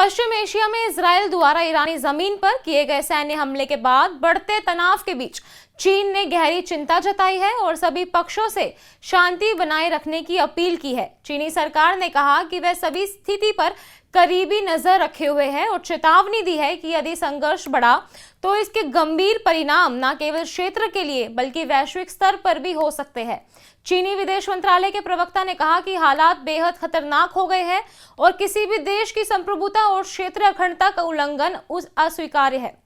पश्चिम Asia में Israel द्वारा ईरानी जमीन पर किए गए सैन्य हमले के बाद बढ़ते तनाव के बीच चीन ने गहरी चिंता जताई है और सभी पक्षों से शांति बनाए रखने की अपील की है। चीनी सरकार ने कहा कि वह सभी स्थिति पर करीबी नजर रखे हुए है और चेतावनी दी है कि यदि संघर्ष बढ़ा तो इसके गंभीर परिणाम न केवल क्षेत्र के लिए बल्कि वैश्विक स्तर पर भी हो सकते हैं। चीनी विदेश मंत्रालय के प्रवक्ता ने कहा कि हालात बेहद खतरनाक हो गए हैं और किसी भी देश की संप्रभुता और क्षेत्रीय अखंडता का उल्लंघन अस्वीकार्य है।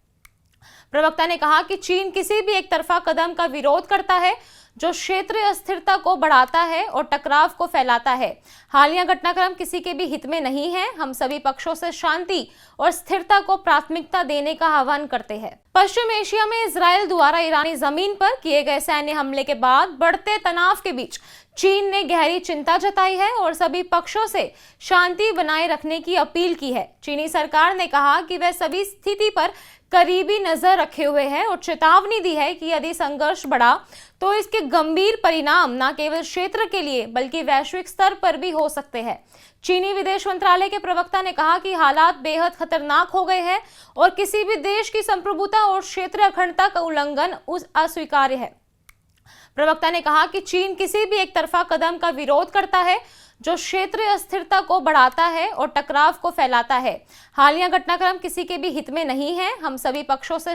प्रवक्ता ने कहा कि चीन किसी भी एक तरफा कदम का विरोध करता है जो क्षेत्रीय अस्थिरता को बढ़ाता है और टकराव को फैलाता है। हालिया घटनाक्रम किसी के भी हित में नहीं है। हम सभी पक्षों से शांति और स्थिरता को प्राथमिकता देने का आह्वान करते हैं। पश्चिम एशिया में इजरायल द्वारा ईरानी जमीन पर किए गए सैन्य हमले के बाद बढ़ते तनाव के बीच चीन ने गहरी चिंता जताई है और सभी पक्षों से शांति बनाए रखने की अपील की है। चीनी सरकार ने कहा कि वह सभी स्थिति पर करीबी नजर रखे हुए है और चेतावनी दी है कि यदि संघर्ष बढ़ा तो इसके गंभीर परिणाम न केवल क्षेत्र के लिए बल्कि वैश्विक स्तर पर भी हो सकते हैं। चीनी विदेश मंत्रालय के प्रवक्ता ने कहा कि हालात बेहद खतरनाक हो गए हैं और किसी भी देश की संप्रभुता और क्षेत्रीय अखंडता का उल्लंघन अस्वीकार्य है। प्रवक्ता ने कहा कि चीन किसी भी एक तरफा कदम का विरोध करता है जो क्षेत्रीय अस्थिरता को बढ़ाता है और टकराव को फैलाता है। हालिया घटनाक्रम किसी के भी हित में नहीं है। हम सभी पक्षों से